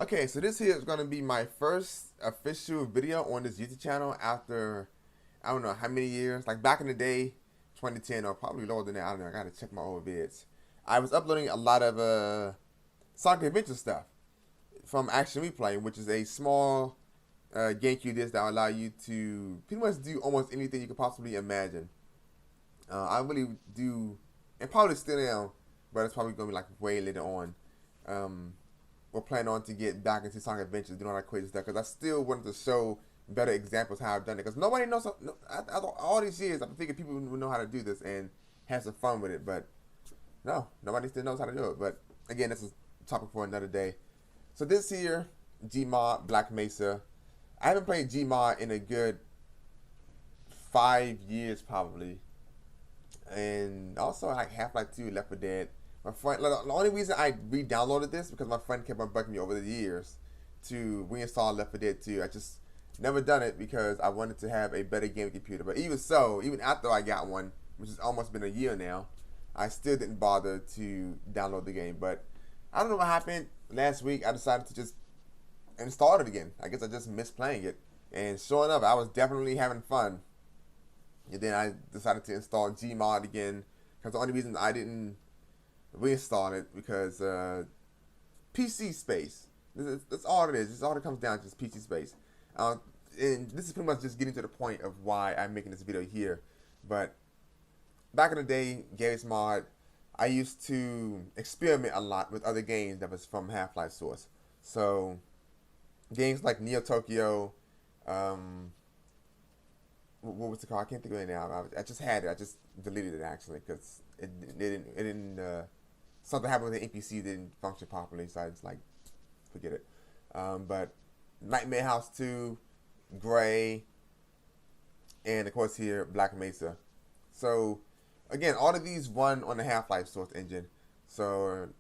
Okay, so this here is gonna be my first official video on this YouTube channel after I don't know how many years. Like back in the day, 2010 or probably lower than that. I don't know. I gotta check my old vids. I was uploading a lot of Sonic Adventure stuff from Action Replay, which is a small GameCube disc that will allow you to pretty much do almost anything you could possibly imagine. I really do, and probably still am, but it's probably gonna be like way later on. Um, we're planning on to get back into Sonic Adventures, doing all that crazy stuff, because I still wanted to show better examples how I've done it. Because nobody knows, all these years, I figured people would know how to do this and have some fun with it, but no, nobody still knows how to do it. But again, this is a topic for another day. So this here, Gmod, Black Mesa. I haven't played Gmod in a good 5 years probably, and also like Half-Life 2, Left 4 Dead. My friend, like, the only reason I re-downloaded this because my friend kept on bugging me over the years to reinstall Left 4 Dead 2. I just never done it because I wanted to have a better gaming computer. But even so, even after I got one, which has almost been a year now, I still didn't bother to download the game. But I don't know what happened. Last week, I decided to just install it again. I guess I just missed playing it. And sure enough, I was definitely having fun. And then I decided to install Gmod again because the only reason I didn't reinstall it because PC space. That's all it is. That's all it comes down to, is PC space. And this is pretty much just getting to the point of why I'm making this video here. But back in the day, Garry's Mod, I used to experiment a lot with other games that was from Half-Life source. So games like Neo Tokyo, what was it called? I can't think of it now. I just had it. I just deleted it actually because it didn't something happened with the NPC didn't function properly, so I just like forget it. But Nightmare House 2, Gray, and of course here Black Mesa. So again, all of these run on the Half-Life source engine. So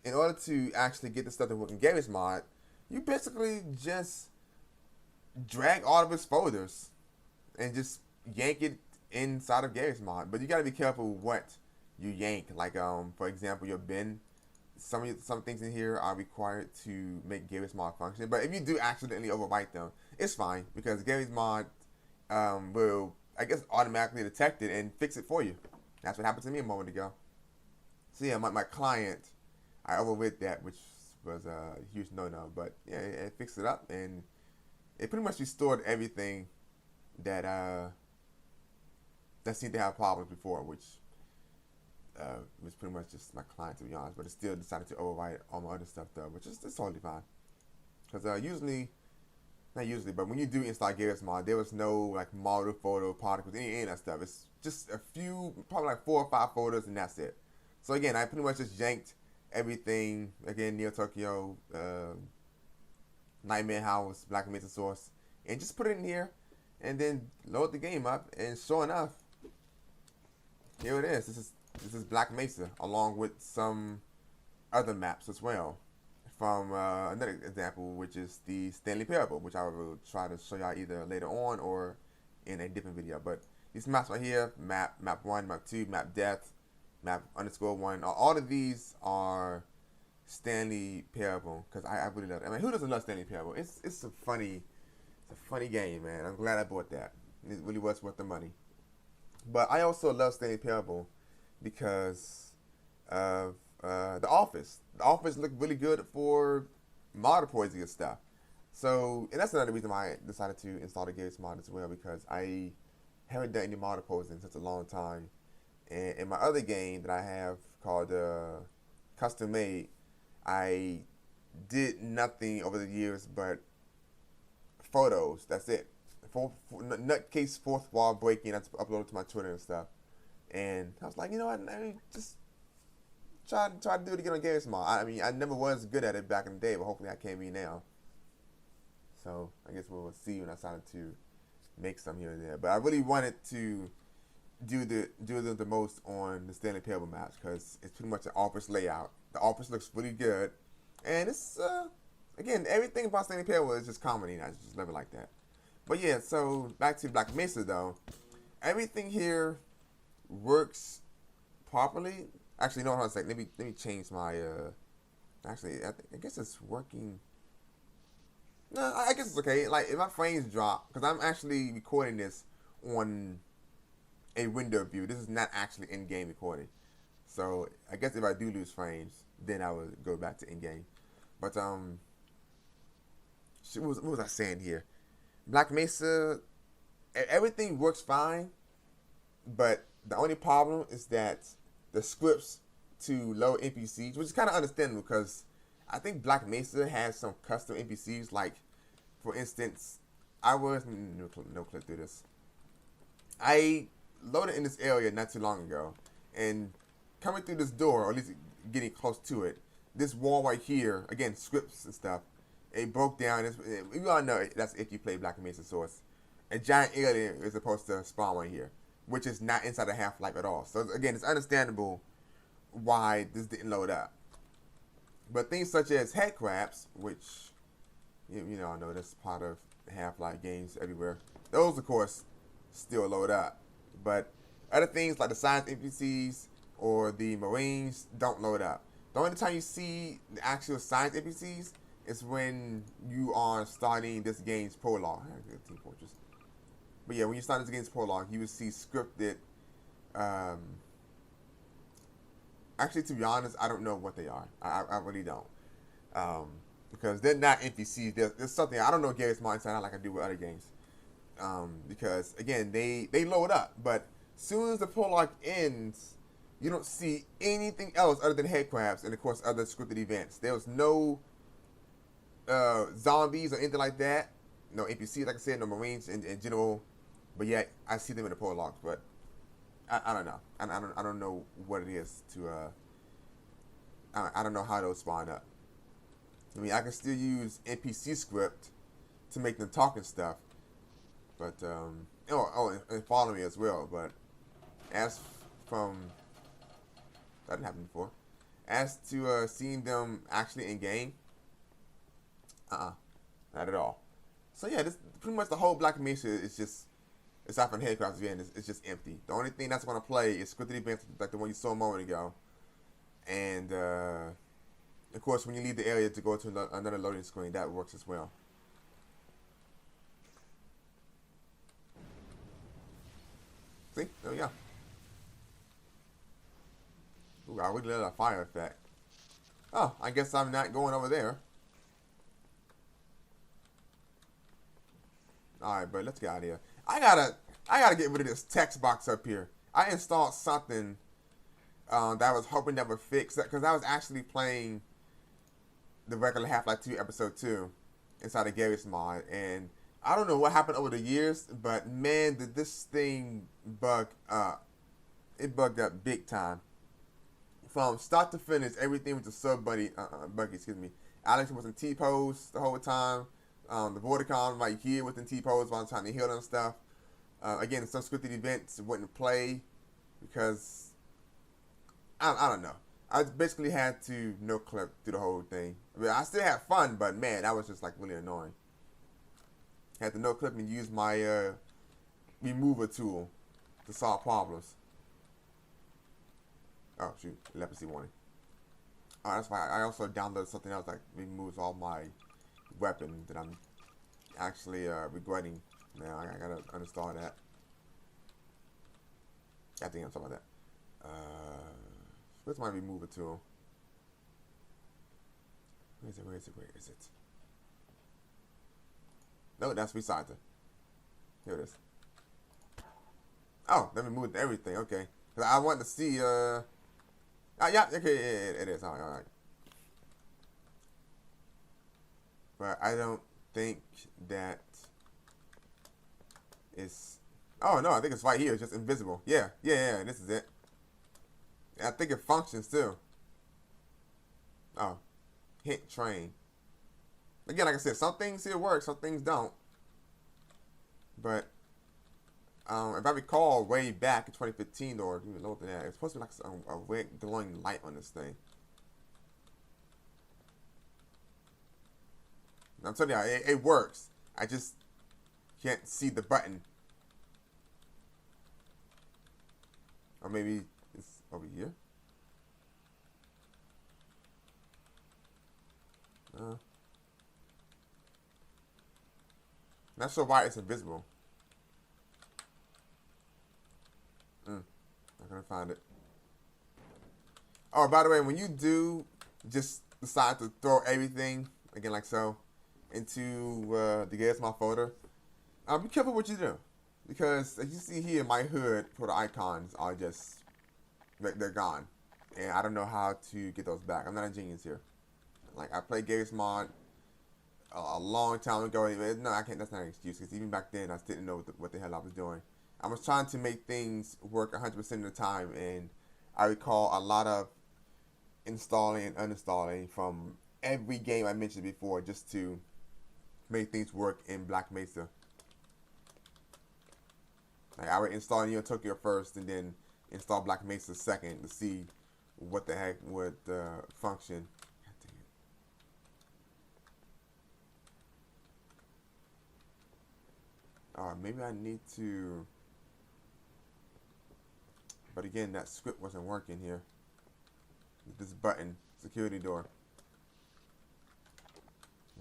in order to actually get the stuff that work in Garry's Mod, you basically just drag all of its folders and just yank it inside of Garry's Mod. But you gotta be careful what you yank. Like for example, your bin. Some things in here are required to make Garry's Mod function. But if you do accidentally overwrite them, it's fine because Garry's Mod will, I guess, automatically detect it and fix it for you. That's what happened to me a moment ago. So yeah, my client, I overwrit that, which was a huge no-no. But yeah, it fixed it up and it pretty much restored everything that that seemed to have problems before, which was pretty much just my client, to be honest. But it still decided to overwrite all my other stuff though, which is totally fine. Because not usually, but when you do install Garry's Mod, there was no like model photo particles, any of that stuff. It's just a few, probably like 4 or 5 photos, and that's it. So again, I pretty much just yanked everything. Again, Neo Tokyo, Nightmare House, Black Mesa source, and just put it in here, and then load the game up. And sure enough, here it is. This is Black Mesa, along with some other maps as well. From another example, which is the Stanley Parable, which I will try to show y'all either later on or in a different video. But these maps right here, map 1, map 2, map death, map _1, all of these are Stanley Parable because I really love it. I mean, who doesn't love Stanley Parable? It's a funny game, man. I'm glad I bought that. It really was worth the money. But I also love Stanley Parable because of The Office. The Office looked really good for mod poisoning and stuff. So, and that's another reason why I decided to install the Garry's Mod as well, because I haven't done any mod poisoning in such a long time. And in my other game that I have called Custom Made, I did nothing over the years but photos. That's it. Nutcase fourth wall breaking. I uploaded to my Twitter and stuff. And I was like, you know what? I mean, just try to do it again on Garry's Mod. I mean, I never was good at it back in the day, but hopefully I can be now. So I guess we'll see when I decided to make some here and there. But I really wanted to do the most on the Stanley Parable maps because it's pretty much an office layout. The office looks really good, and it's again, everything about Stanley Parable is just comedy, and I just love it like that. But yeah, so back to Black Mesa though, everything here works properly. Actually, no, hold on a second. Let me change my Actually, I guess it's working. No, I guess it's okay. Like if my frames drop, because I'm actually recording this on a window view. This is not actually in-game recording. So I guess if I do lose frames, then I would go back to in-game. But what was I saying here? Black Mesa, everything works fine, but the only problem is that the scripts to load NPCs, which is kind of understandable because I think Black Mesa has some custom NPCs. Like, for instance, I was no clip through this. I loaded in this area not too long ago, and coming through this door, or at least getting close to it, this wall right here, again, scripts and stuff, it broke down. We all know that's if you play Black Mesa Source. A giant alien is supposed to spawn right here, which is not inside the Half-Life at all. So again, it's understandable why this didn't load up. But things such as head crabs, which you all know that's part of Half-Life games everywhere, those of course still load up. But other things like the science NPCs or the Marines don't load up. The only time you see the actual science NPCs is when you are starting this game's prologue. Team Fortress. But yeah, when you start this game's prologue, you will see scripted. Actually, to be honest, I don't know what they are. I really don't. Because they're not NPCs. There's something, I don't know Garry's Mod inside out like I do with other games. Because, again, they load up. But as soon as the prologue ends, you don't see anything else other than head crabs and, of course, other scripted events. There was no zombies or anything like that. No NPCs, like I said, no Marines in general. But yet, I see them in the prologues. But I don't know. I don't know what it is to. I don't know how those spawn up. I mean, I can still use NPC script to make them talk and stuff. But and follow me as well. But as from that didn't happen before. As to seeing them actually in game, not at all. So yeah, this pretty much the whole Black Mesa is just, aside from Headcrafts again, it's just empty. The only thing that's going to play is scripted events like the one you saw a moment ago. And, of course, when you leave the area to go to another loading screen, that works as well. See? There we go. Ooh, I really let a fire effect. Oh, I guess I'm not going over there. Alright, but let's get out of here. I gotta get rid of this text box up here. I installed something that I was hoping that would fix that, because I was actually playing the regular Half-Life 2 episode 2 inside of Garry's Mod, and I don't know what happened over the years, but man, did this thing bug up. It bugged up big time. From start to finish, everything was just so buggy, excuse me. Alex was in T-pose the whole time. The Vorticon right here was in T-pose while I'm trying to heal and stuff. Again, some scripted events wouldn't play because I don't know. I basically had to no clip through the whole thing. I mean, I still had fun, but man, that was just like really annoying. Had to no clip and use my remover tool to solve problems. Oh shoot, leprosy warning. Oh, that's why I also downloaded something else that removes all my weapons that I'm actually regretting. Now I gotta uninstall that. I think I'm talking about that. Where's my remover tool? Where is it? No, that's Recycler. Here it is. Oh, let me move everything. Okay, cause I want to see. Yeah, okay, it is. All right. But I don't think that it's. Oh no, I think it's right here. It's just invisible. Yeah. This is it. I think it functions too. Oh, hit train. Again, like I said, some things here work, some things don't. But if I recall, way back in 2015 or even lower than that, it's supposed to be like a red glowing light on this thing. I'm telling you, it works. I just can't see the button. Or maybe it's over here. Uh, not sure why it's invisible. Not gonna find it. Oh, by the way, when you do just decide to throw everything again like so into the Gmod folder, be careful what you do, because as you see here, my hood for the icons are just they're gone, and I don't know how to get those back. I'm not a genius here. Like, I played Gmod a long time ago. No, I can't. That's not an excuse, because even back then I just didn't know what the hell I was doing. I was trying to make things work 100% of the time, and I recall a lot of installing and uninstalling from every game I mentioned before just to make things work in Black Mesa. Like, I would install Neo Tokyo first and then install Black Mesa second to see what the heck would function. Maybe I need to... But again, that script wasn't working here. This button, security door.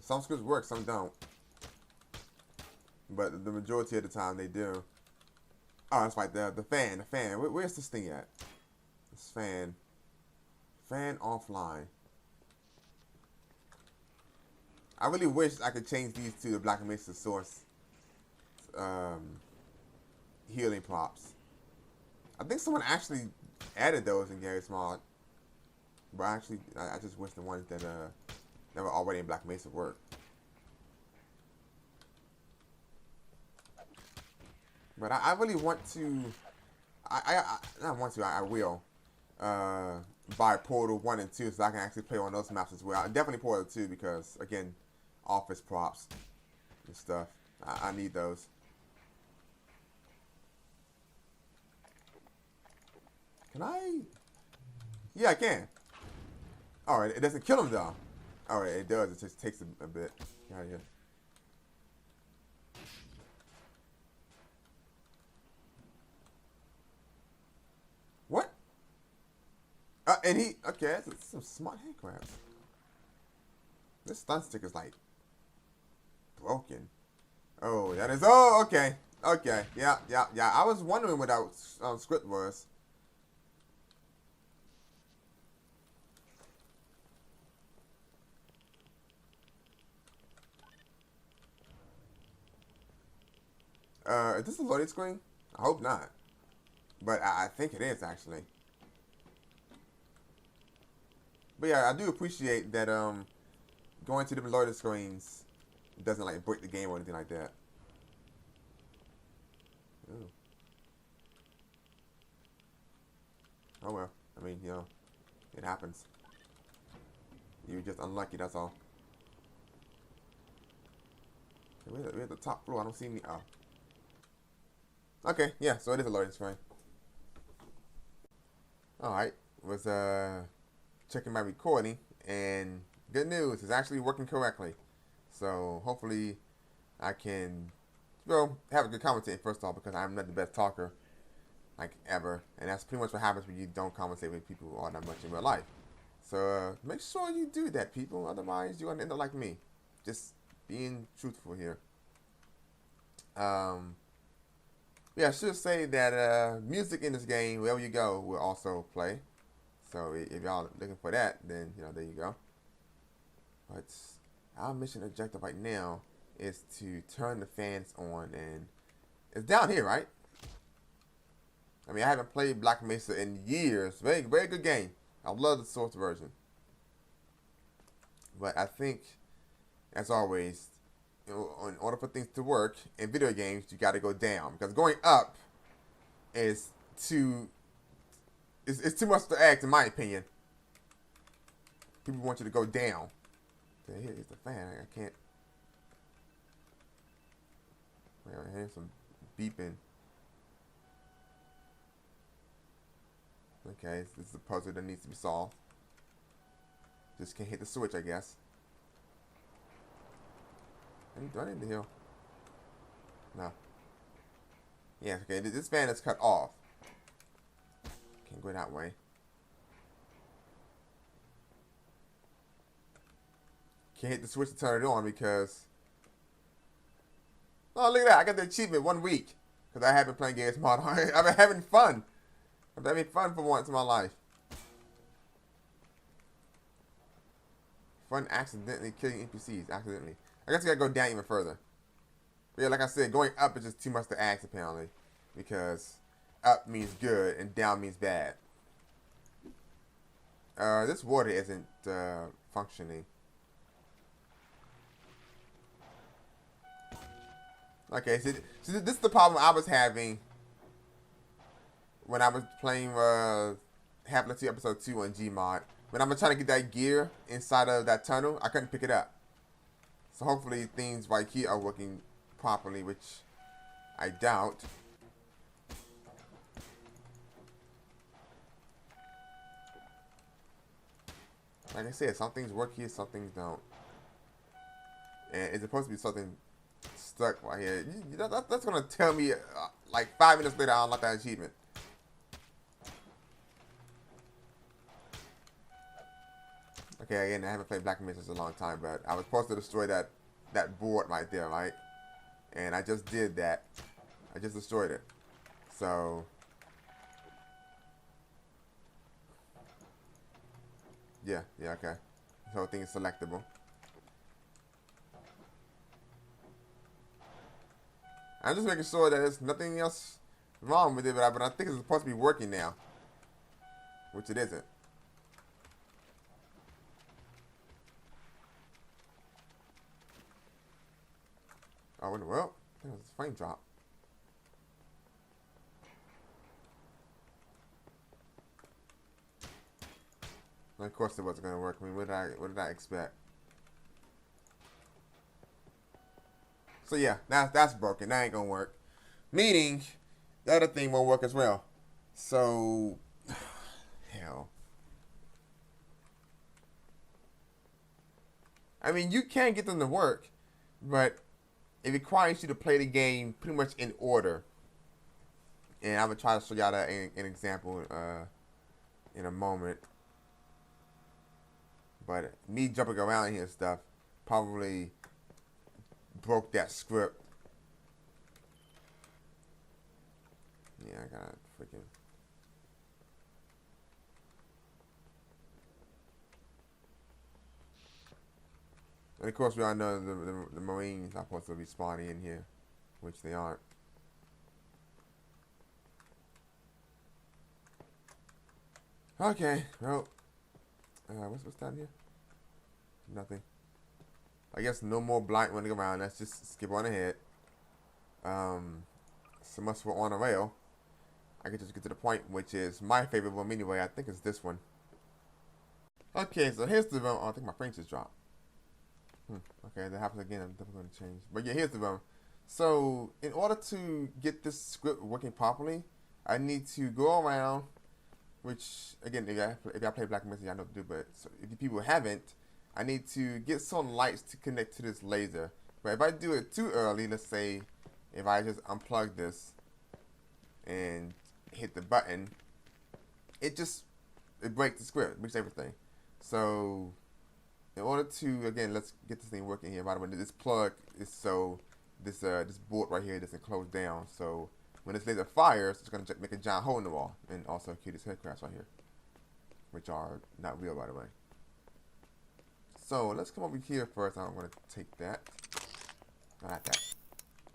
Some scripts work, some don't. But the majority of the time they do. Oh, that's right, the fan. Where's this thing at? This fan. Fan offline. I really wish I could change these to the Black Mesa source healing props. I think someone actually added those in Garry's mod. But actually, I just wish the ones that were already in Black Mesa worked. But I really want to. I will buy Portal 1 and 2 so I can actually play on those maps as well. Definitely Portal 2 because, again, office props and stuff. I need those. Can I? Yeah, I can. Alright, it doesn't kill him though. Alright, it does. It just takes a bit. Get out of here. What? And he... Okay, that's some smart hand crabs. This stun stick is like... broken. Oh, that is... Oh, okay. Okay. Yeah. I was wondering what that script was. Is this a loading screen? I hope not. But I think it is, actually. But yeah, I do appreciate that going to different loading screens doesn't like break the game or anything like that. Ooh. Oh well. I mean, you know, it happens. You're just unlucky, that's all. Okay, we're at the top floor. I don't see any... Oh. Okay, yeah, so it is a loading screen. Alright, was checking my recording, and good news, it's actually working correctly. So hopefully I can, well, have a good commentating first off, because I'm not the best talker, like, ever. And that's pretty much what happens when you don't conversate with people all that much in real life. So make sure you do that, people, otherwise you're gonna end up like me. Just being truthful here. Yeah, I should say that music in this game, wherever you go, will also play. So if y'all looking for that, then, you know, there you go. But our mission objective right now is to turn the fans on, and it's down here, right? I mean, I haven't played Black Mesa in years. Very, very good game. I love the source version. But I think, as always, in order for things to work in video games, you got to go down, because going up is too it's too much to ask, in my opinion. People want you to go down. Okay, here's the fan. I can't. I hear some beeping. Okay, this is a puzzle that needs to be solved. Just can't hit the switch, I guess. Do I need to heal? No. Yeah, okay, this fan is cut off. Can't go that way. can't hit the switch to turn it on because... Oh, look at that. I got the achievement 1 week. Because I have been playing Gmod. I've been having fun. I've been having fun for once in my life. Fun accidentally killing NPCs. Accidentally. I guess I gotta go down even further. But yeah, like I said, going up is just too much to ask apparently. Because up means good and down means bad. This water isn't functioning. Okay, so this is the problem I was having when I was playing Half-Life 2 Episode 2 on Gmod. When I was trying to get that gear inside of that tunnel, I couldn't pick it up. So hopefully things right here are working properly, which I doubt. Like I said, some things work here, some things don't. And it's supposed to be something stuck right here. That's gonna tell me like 5 minutes later I unlock that achievement. Okay, again, I haven't played Black Mesa in a long time, but I was supposed to destroy that board right there, right? And I just did that. I just destroyed it. So yeah, okay. This whole thing is selectable. I'm just making sure that there's nothing else wrong with it, but I think it's supposed to be working now. Which it isn't. Oh, in the world? That was a frame drop. And of course it wasn't going to work. I mean, what did I expect? So yeah, that's broken. That ain't gonna work. Meaning, the other thing won't work as well. So, hell. I mean, you can get them to work, but it requires you to play the game pretty much in order. And I'm gonna try to show y'all that an example in a moment. But me jumping around here and stuff probably broke that script. Yeah, I got freaking. And of course, we all know the Marines are supposed to be spawning in here, which they aren't. Okay, well, what's down here? Nothing. I guess no more blind running around. Let's just skip on ahead. So much for on a rail. I can just get to the point, which is my favorite room anyway. I think it's this one. Okay, so here's the room. Oh, I think my frame just dropped. Okay, that happens again. I'm definitely going to change. But yeah, here's the room. So in order to get this script working properly, I need to go around. Which again, if I play Black Mesa, I know what to do. But so if you people haven't, I need to get some lights to connect to this laser. But if I do it too early, let's say if I just unplug this and hit the button, it breaks the script, it breaks everything. So in order to, again, let's get this thing working here. By the way, this plug is so this board right here doesn't close down. So when this laser fires, it's going to make a giant hole in the wall, and also kill these headcrafts right here, which are not real, by the way. So let's come over here first. I'm going to take that. Not that.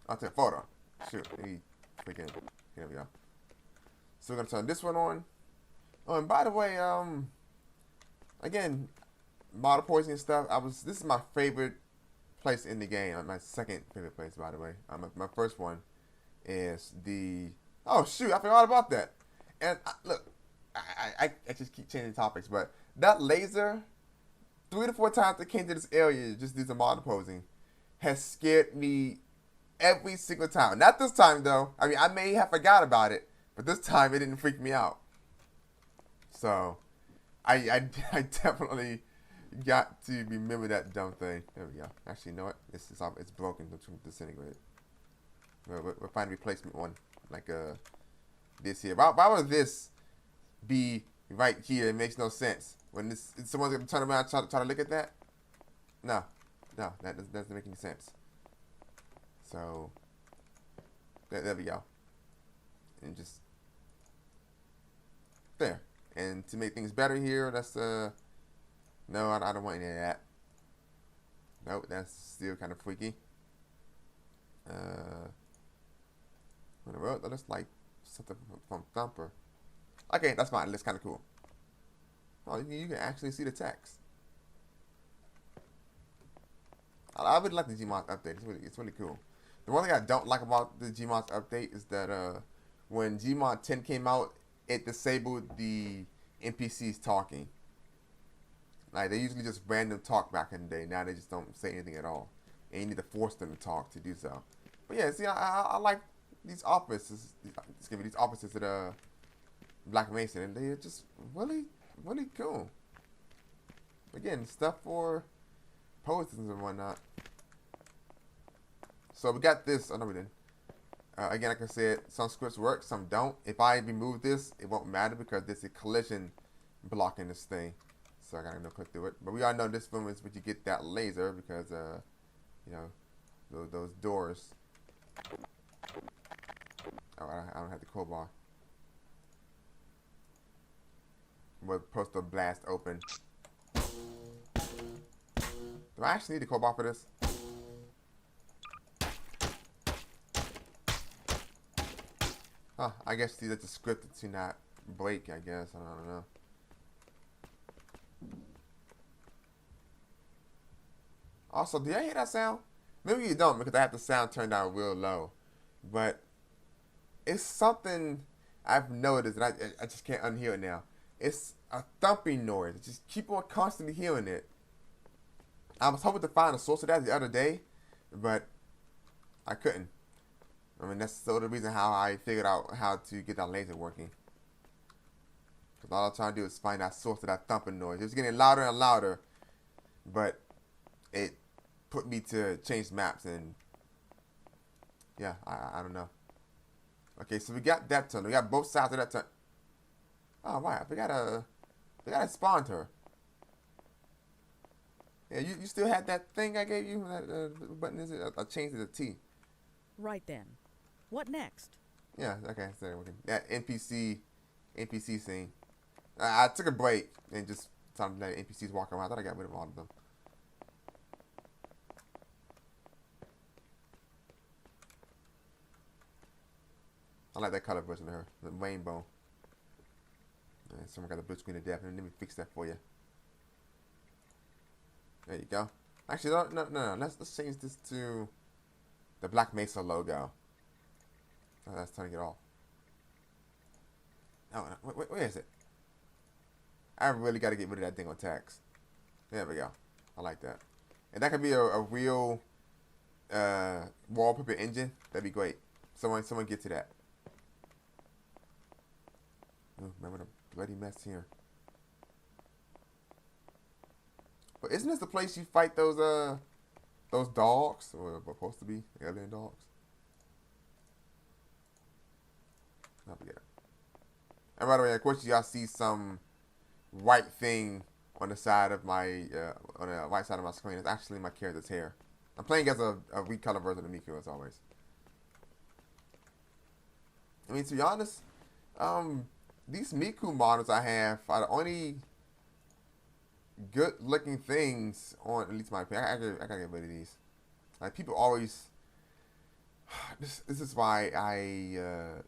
I'll take a photo. Shoot. Maybe freaking. Here we go. So we're going to turn this one on. Oh, and by the way, again, model poisoning stuff. This is my favorite place in the game. My second favorite place, by the way. My first one is the. Oh shoot! I forgot about that. And look, I just keep changing topics, but that laser, 3 to 4 times that came to this area, just did some model posing, has scared me every single time. Not this time though. I mean, I may have forgot about it, but this time it didn't freak me out. So, I definitely got to remember that dumb thing. There we go. Actually, you know what? It's broken. It's disintegrated. We'll find a replacement one like this here. Why would this be right here? It makes no sense. When someone's gonna turn around and try to look at that. No, No, that doesn't make any sense. So there we go. And just there. And to make things better here, that's no, I don't want any of that. Nope, that's still kind of freaky. In the world, that looks like something from Thumper. Okay, that's fine. It looks kind of cool. Oh, you can actually see the text. I would like the Gmod update. It's really cool. The one thing I don't like about the Gmod update is that when Gmod 10 came out, it disabled the NPCs talking. Like, they usually just random talk back in the day. Now they just don't say anything at all. And you need to force them to talk to do so. But yeah, see, I like these offices. These offices at Black Mesa, and they're just really, really cool. Again, stuff for posters and whatnot. So we got this. Oh no, we didn't. Again, like I said, some scripts work, some don't. If I remove this, it won't matter because there's a collision blocking this thing. So I gotta go click through it. But we all know this film is where you get that laser because, you know, those doors. Oh, I don't have the crowbar. We're supposed to blast open. Do I actually need the crowbar for this? Huh, I guess these are the script to not break, I guess. I don't know. Also, do you hear that sound? Maybe you don't because I have the sound turned down real low. But it's something I've noticed and I just can't unhear it now. It's a thumping noise. I just keep on constantly hearing it. I was hoping to find a source of that the other day, but I couldn't. I mean, that's sort of the reason how I figured out how to get that laser working. Because all I'm trying to do is find that source of that thumping noise. It was getting louder and louder, but it put me to change maps, and yeah, I don't know. Okay, so we got that tunnel. We got both sides of that tunnel. Oh, wow. We gotta spawn her. Yeah, you still had that thing I gave you? That button is it? I changed it to T. Right then. What next? Yeah, okay. So that NPC scene. I took a break and just started letting NPCs walk around. I thought I got rid of all of them. I like that color version of her, the rainbow. And someone got the blue screen of death, and let me fix that for you. There you go. Actually, no. Let's change this to the Black Mesa logo. Oh, that's turning it off. Oh, where is it? I really got to get rid of that thing on text. There we go. I like that. And that could be a real wallpaper engine. That'd be great. Someone get to that. Oh, man, what a bloody mess here. But isn't this the place you fight those dogs? Or supposed to be alien dogs? I forget. And by the way, of course, y'all see some white thing on the side of my on the right side of my screen. It's actually my character's hair. I'm playing as a recolor version of Miku as always. I mean, to be honest, these Miku models I have are the only good-looking things on at least my opinion. I gotta get rid of these. Like, people always. This is why I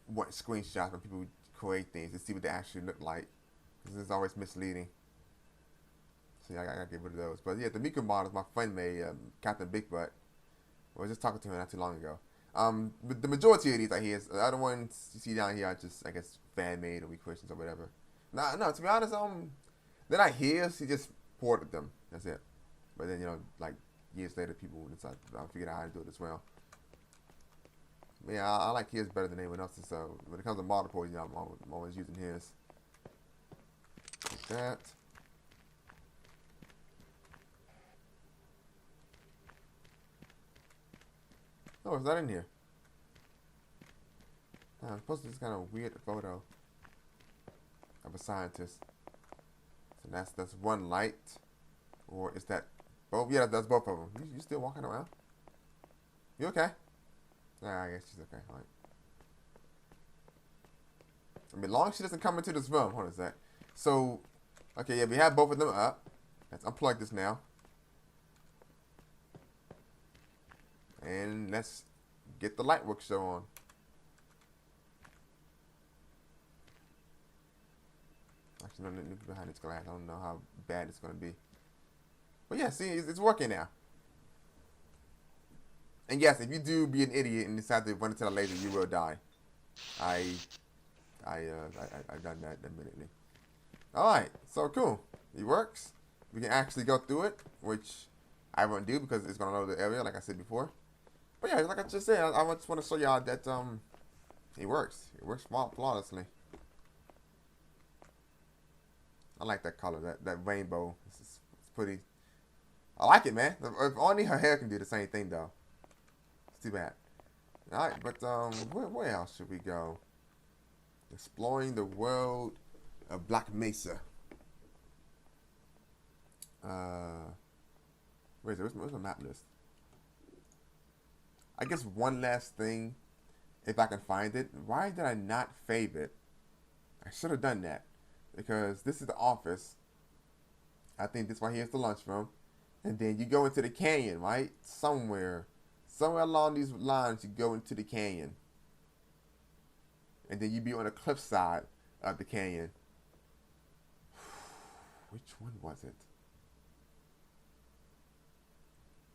want screenshots when people create things to see what they actually look like. This is always misleading. So yeah, I gotta get rid of those. But yeah, the Miku models my friend made, Captain Big Butt. I was just talking to him not too long ago. But the majority of these are his. The other ones you see down here are just, I guess, fan made or recreations or whatever. No, to be honest, they're not his. He just ported them. That's it. But then, you know, like years later, people decided I figured out how to do it as well. But yeah, I like his better than anyone else's. So when it comes to model port, you know, I'm always using his. Like that. Oh, it's not in here. I'm supposed to this kind of weird photo of a scientist. So that's one light, or is that Both? Yeah, that's both of them. You still walking around? You okay? Nah, I guess she's okay. All right. I mean, as long as she doesn't come into this room. Hold on a sec. So, okay, yeah, we have both of them up. Let's unplug this now. And let's get the light work show on. Actually, no, behind this glass. I don't know how bad it's going to be. But yeah, see, it's working now. And yes, if you do be an idiot and decide to run into the laser, you will die. I've done that admittedly. Alright, so cool. It works. We can actually go through it, which I won't do because it's going to load the area, like I said before. But yeah, like I just said, I just want to show y'all that it works. It works flawlessly. I like that color, that rainbow. It's pretty. I like it, man. If only her hair can do the same thing, though. It's too bad. Alright, but where else should we go? Exploring the world of Black Mesa. Where's the map list? I guess one last thing, if I can find it. Why did I not save it? I should have done that. Because this is the office. I think this right here is the lunchroom. And then you go into the canyon, right? Somewhere along these lines, you go into the canyon. And then you be on the cliff side of the canyon. Which one was it?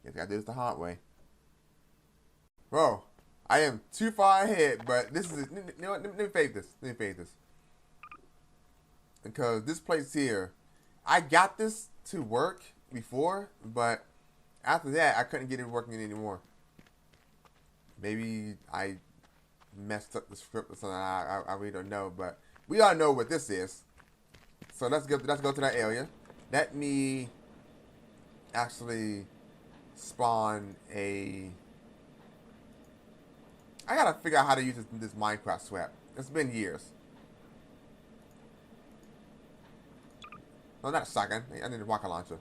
Guess I gotta do this the hard way. Bro, I am too far ahead, but this is... You know what? Let me fade this. Because this place here, I got this to work before, but after that, I couldn't get it working anymore. Maybe I messed up the script or something. I really don't know, but we all know what this is. So let's go to that area. Let me actually spawn a... I gotta figure out how to use this Minecraft swap. It's been years. No, not a shotgun. I need a rocket launcher.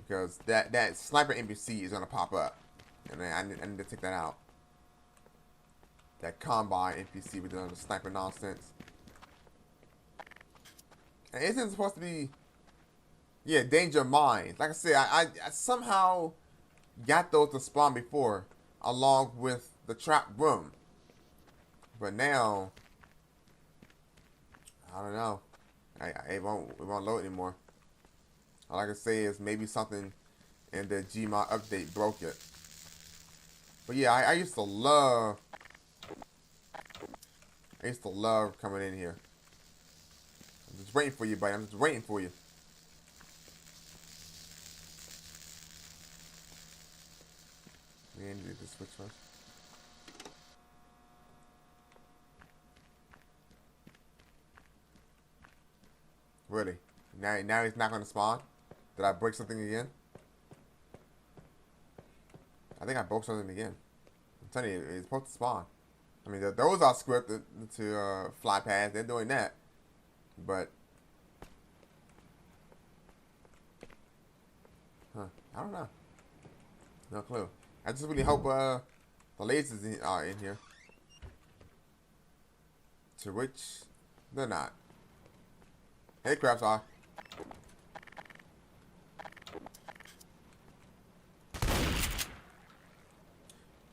Because that sniper NPC is gonna pop up. And I need to take that out. That combine NPC with the sniper nonsense. And isn't it supposed to be... Yeah, danger mines. Like I said, I somehow got those to spawn before, along with the trap room. But now, I don't know. It won't load anymore. All I can say is maybe something in the Gmod update broke it. But yeah, I used to love coming in here. I'm just waiting for you, buddy. I'm just waiting for you. Man, need to switch first. Really? Now he's not going to spawn? Did I break something again? I think I broke something again. I'm telling you, it's supposed to spawn. I mean, those are scripted to fly past. They're doing that. But... Huh. I don't know. No clue. I just really hope the lasers are in here. To which they're not. Hey, crabs are.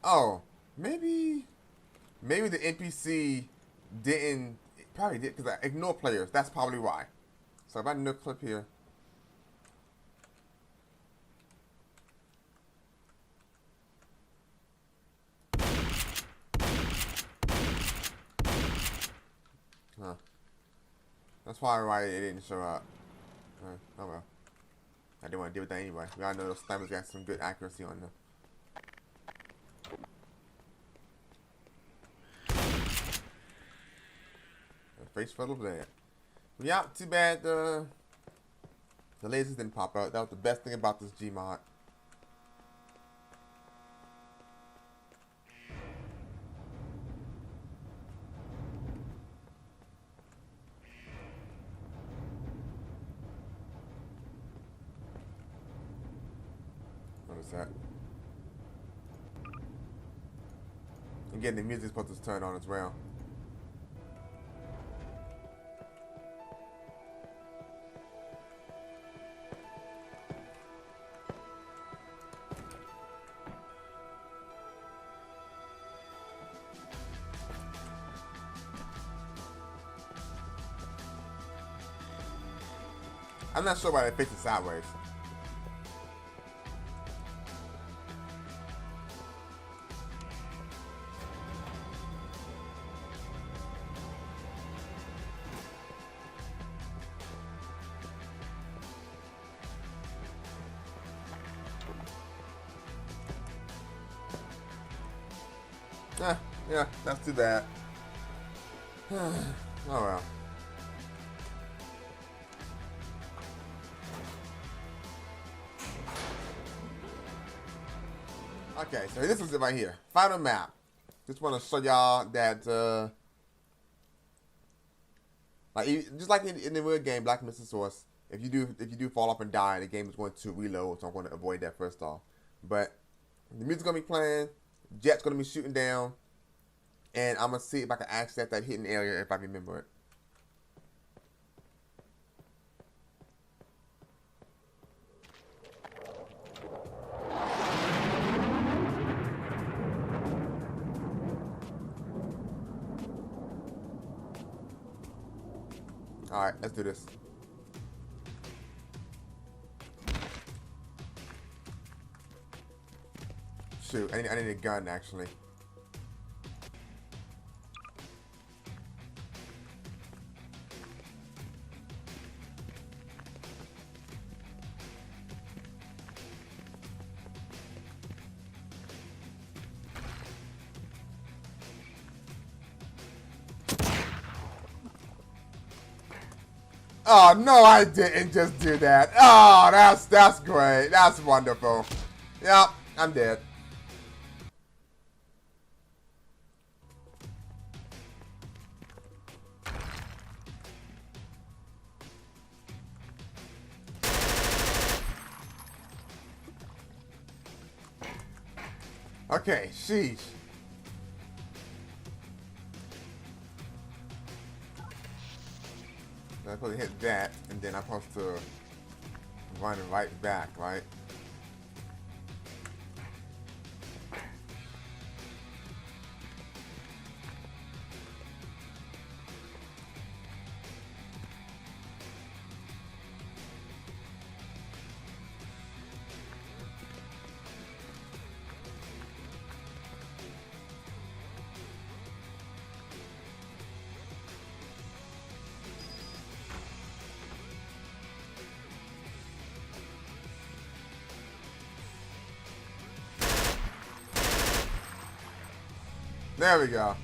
Oh, maybe the NPC didn't. Probably did because I ignore players. That's probably why. So if I no clip here. Huh. That's probably why it didn't show up. Oh well. I didn't want to deal with that anyway. We all know those snipers got some good accuracy on them. Face full of lead. Yeah, too bad the lasers didn't pop out. That was the best thing about this Gmod. notice that. Again, the music's supposed to turn on as well. I'm not sure why they fixed it sideways. Yeah, that's too bad. Oh well. Okay, so this is it right here. Final map. Just want to show y'all that, just like in the real game, Black Mesa Source, if you do fall off and die, the game is going to reload. So I'm going to avoid that first off. But the music's gonna be playing, jet's gonna be shooting down, and I'm gonna see if I can access that hidden area if I remember it. Alright, let's do this. Shoot, I need a gun actually. Oh no, I didn't just do that. Oh, that's great. That's wonderful. Yep, I'm dead. Okay, sheesh. I'm supposed to hit that, and then I'm supposed to run right back, right? There we go.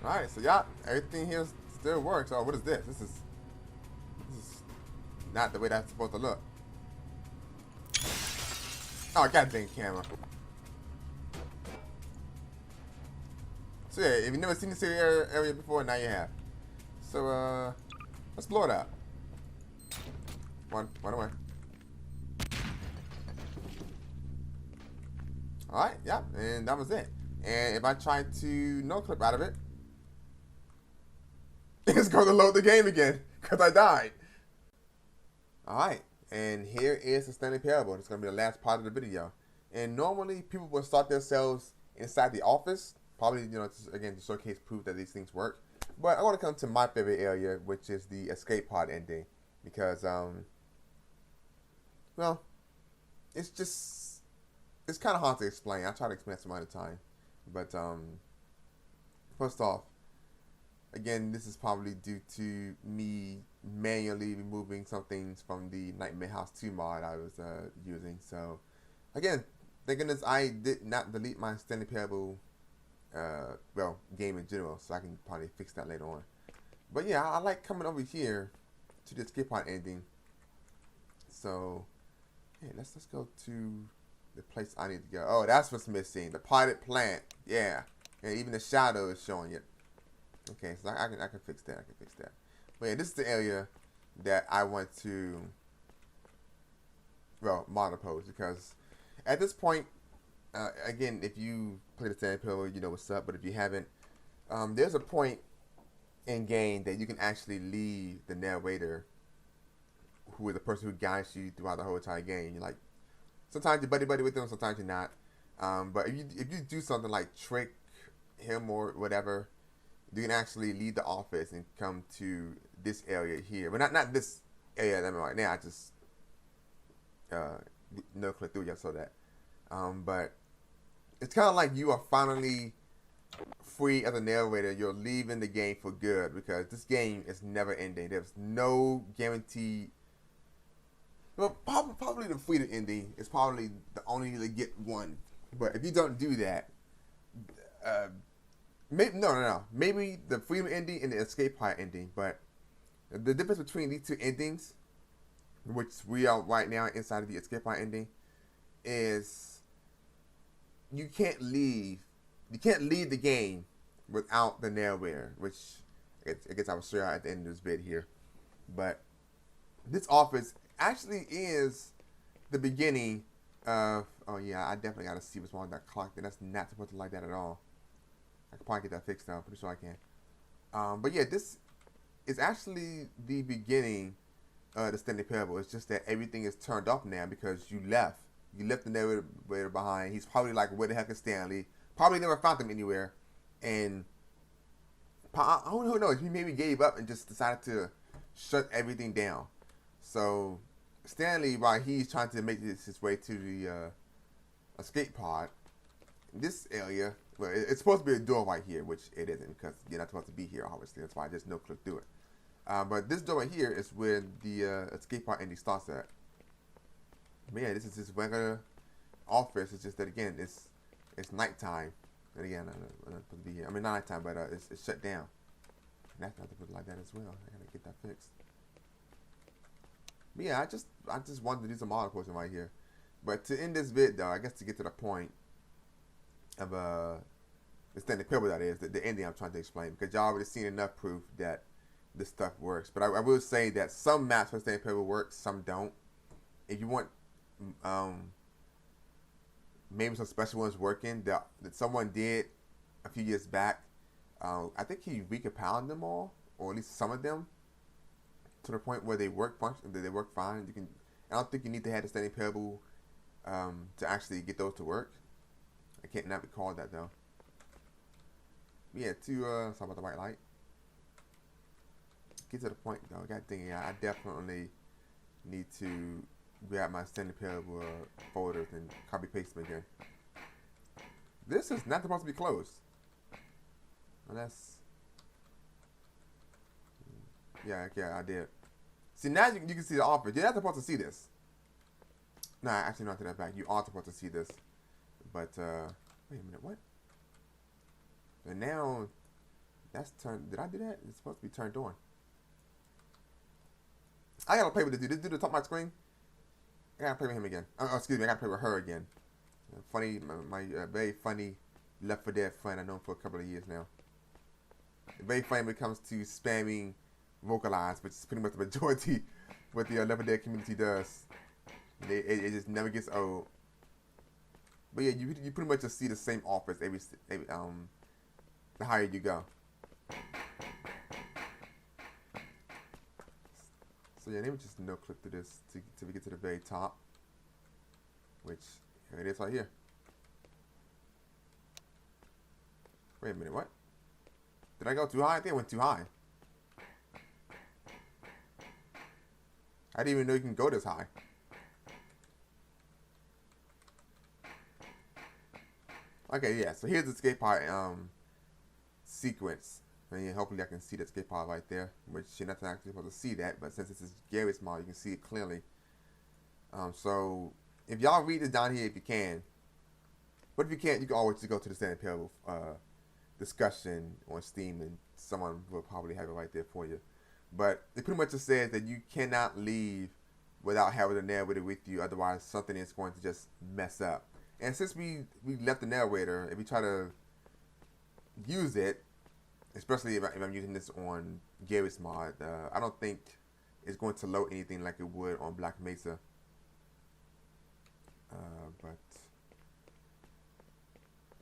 Alright, so yeah, everything here still works. Oh, what is this? This is not the way that's supposed to look. Oh, goddamn camera. So yeah, if you've never seen this area before, now you have. So let's blow it up. One away. Alright, yeah, and that was it. And if I try to no clip out of it, it's going to load the game again, because I died. Alright, and here is the standing parable. It's going to be the last part of the video. And normally, people will start themselves inside the office. Probably, you know, again, to showcase proof that these things work. But I want to come to my favorite area, which is the escape pod ending. Because, well, it's kind of hard to explain. I'll try to explain some other time. But, first off, again, this is probably due to me manually removing some things from the Nightmare House 2 mod I was using. So, again, thank goodness I did not delete my standing parable game in general, so I can probably fix that later on. But yeah, I like coming over here to the escape pod ending. So, hey, let's go to the place I need to go. Oh, that's what's missing. The potted plant. Yeah. And even the shadow is showing it. Okay, so I can fix that. I can fix that. But yeah, this is the area that I want to, well, model pose, because at this point, again, if you play the standing pillow, you know what's up. But if you haven't, there's a point in game that you can actually leave the narrator, who is the person who guides you throughout the whole entire game. You're like, sometimes you're buddy with them, sometimes you're not. But if you do something like trick him or whatever, you can actually leave the office and come to this area here. But not this area that I'm in right now. I just no click through yet, so that. But it's kind of like you are finally free as a narrator. You're leaving the game for good, because this game is never ending. There's no guarantee. Well, probably the freedom ending is probably the only to get one. But if you don't do that, maybe no. Maybe the freedom ending and the escape pod ending. But the difference between these two endings, which we are right now inside of the escape pod ending, is you can't leave the game without the narrator, which I guess I will show you at the end of this bit here. But this office actually is the beginning of, oh yeah, I definitely gotta see what's wrong with that clock. That's not supposed to like that at all. I can probably get that fixed now. Pretty sure I can. But yeah, this is actually the beginning of the standing parable. It's just that everything is turned off now because you left. You left the narrator behind. He's probably like, where the heck is Stanley? Probably never found him anywhere. And who knows? He maybe gave up and just decided to shut everything down. So Stanley, while he's trying to make his way to the escape pod, this area, well, it's supposed to be a door right here, which it isn't, because you're not supposed to be here, obviously. That's why I just no click through it. But this door right here is where the escape pod ending starts at. But yeah, this is just regular office. It's just that, again, it's nighttime. And again, I'm not supposed to be here. I mean, not nighttime, but it's shut down. And that's not to put it like that as well. I gotta get that fixed. But yeah, I just wanted to do some auto posting right here. But to end this vid, though, I guess to get to the point of the standing parable, that is the ending I'm trying to explain, because y'all already seen enough proof that this stuff works. But I will say that some maps for standing parable work, some don't. If you want maybe some special ones working that someone did a few years back, I think he recompiled them all, or at least some of them, to the point where they work fine. I don't think you need to have the standing parable to actually get those to work. I can't not recall that though. Yeah, to talk about the white light. Get to the point though. God dang it, I definitely need to grab my standing parable folders and copy paste them again. This is not supposed to be closed. Unless, yeah, I did. See, now you can see the office. You're not supposed to see this. No, actually not to that back. You are supposed to see this. But, wait a minute, what? And now, that's turned, did I do that? It's supposed to be turned on. I gotta play with this dude. This dude at the top of my screen. I gotta play with him again. Oh, excuse me, I gotta play with her again. Funny, my very funny Left 4 Dead friend. I've known for a couple of years now. Very funny when it comes to spamming vocalize, which is pretty much the majority what the Left 4 Dead community does. It just never gets old. But yeah, you pretty much just see the same office every the higher you go. So yeah, let me just no click through this till we get to the very top, which here it is right here. Wait a minute, what? Did I go too high? I think I went too high. I didn't even know you can go this high. Okay, yeah, so here's the escape pod sequence. And yeah, hopefully I can see the escape pod right there, which you're not actually supposed to see that, but since this is Garry's model, you can see it clearly. So if y'all read this down here if you can, but if you can't, you can always just go to the standing parable discussion on Steam, and someone will probably have it right there for you. But it pretty much just says that you cannot leave without having the narrator with you. Otherwise, something is going to just mess up. And since we left the narrator, if we try to use it, especially if I'm using this on Garry's mod, I don't think it's going to load anything like it would on Black Mesa. But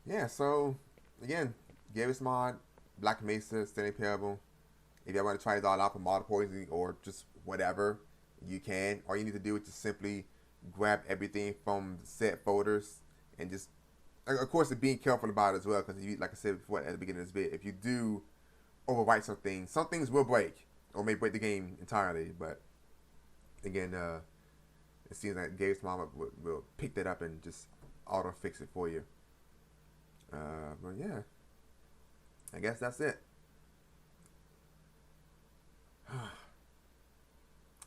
yeah, so again, Garry's mod, Black Mesa, Standing Parable. If you want to try it all out for model poisoning or just whatever, you can. All you need to do is just simply grab everything from set folders and just, of course, being careful about it as well, because like I said before at the beginning of this video, if you do overwrite some things will break or may break the game entirely. But again, it seems like Garry's Mama will pick that up and just auto fix it for you. But yeah, I guess that's it.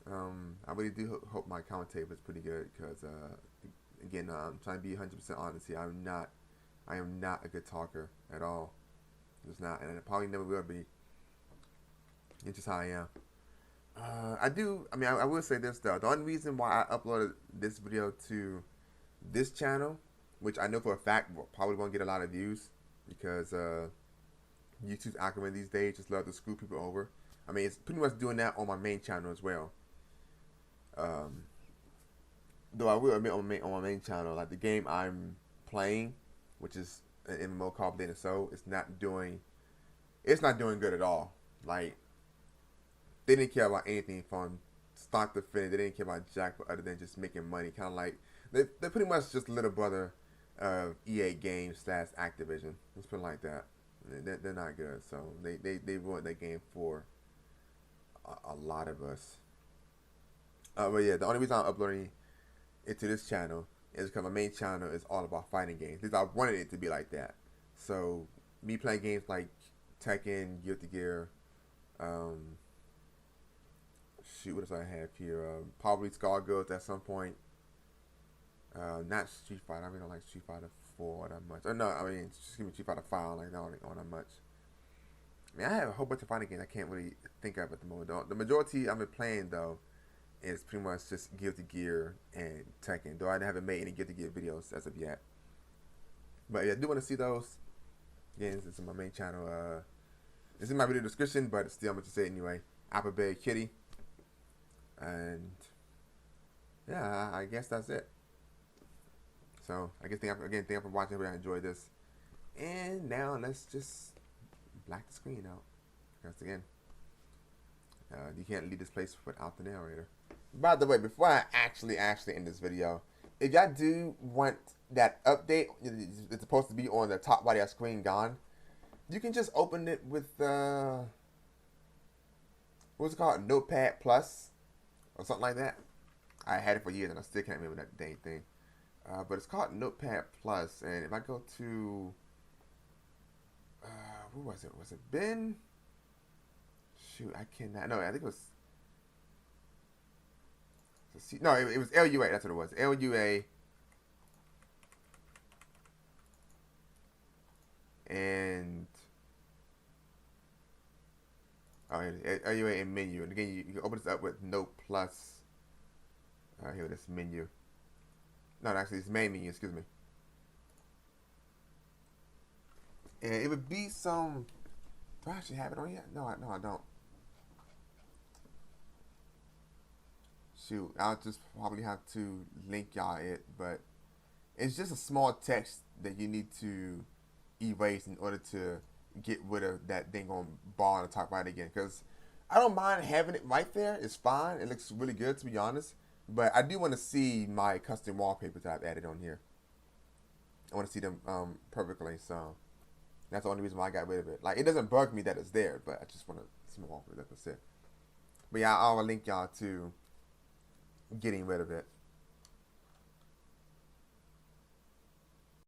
I really do hope my commentary was pretty good, because again, I'm trying to be 100% honest here. I am not a good talker at all. Just not, and I probably never will be. It's just how I am. I will say this though. The only reason why I uploaded this video to this channel, which I know for a fact probably won't get a lot of views, because YouTube's algorithm these days just love to screw people over. I mean, it's pretty much doing that on my main channel as well. Though I will admit on my main channel, like the game I'm playing, which is an MMO called Data So, it's not doing good at all. Like, they didn't care about anything from start to finish. They didn't care about jack other than just making money. Kind of like they're pretty much just little brother of EA Games / Activision. Let's put it like that. They're not good. So they ruined that game for a lot of us. But yeah, the only reason I'm uploading it to this channel is because my main channel is all about fighting games. Because I wanted it to be like that. So me playing games like Tekken, Guilty Gear, what else I have here? Probably Skullgirls at some point. Not Street Fighter. I really don't like Street Fighter 4 that much. Just give me Street Fighter 5. I don't like that much. I mean, I have a whole bunch of fighting games I can't really think of at the moment. The majority I've been playing though is pretty much just Guilty Gear and Tekken. Though I haven't made any Guilty Gear videos as of yet. But yeah, I do want to see those. Again, this is my main channel. It's in my video description, but still I'm going to say it anyway. Appleberry Kitty. And yeah, I guess that's it. So I guess thank you for watching. Hope I enjoyed this. And now let's just black the screen out, because again, you can't leave this place without the narrator. By the way, before I actually end this video, if y'all do want that update, it's supposed to be on the top right of your screen gone. You can just open it with what's it called, Notepad Plus or something like that. I had it for years and I still can't remember that dang thing. But it's called Notepad Plus, and if I go to who was it? Was it Ben? Shoot, I cannot. No, I think it was. No, it was LUA. That's what it was. LUA. And LUA and menu. And again, you can open this up with Note Plus. Here, this menu. No, actually, it's main menu. Excuse me. And it would be some. Do I actually have it on yet? No, I don't. Shoot, I'll just probably have to link y'all it, but it's just a small text that you need to erase in order to get rid of that thing on bar on the top right again. Because I don't mind having it right there. It's fine. It looks really good, to be honest. But I do want to see my custom wallpapers that I've added on here. I want to see them perfectly, so that's the only reason why I got rid of it. Like, it doesn't bug me that it's there, but I just want to see my wallpaper. That's it. But yeah, I'll link y'all to getting rid of it.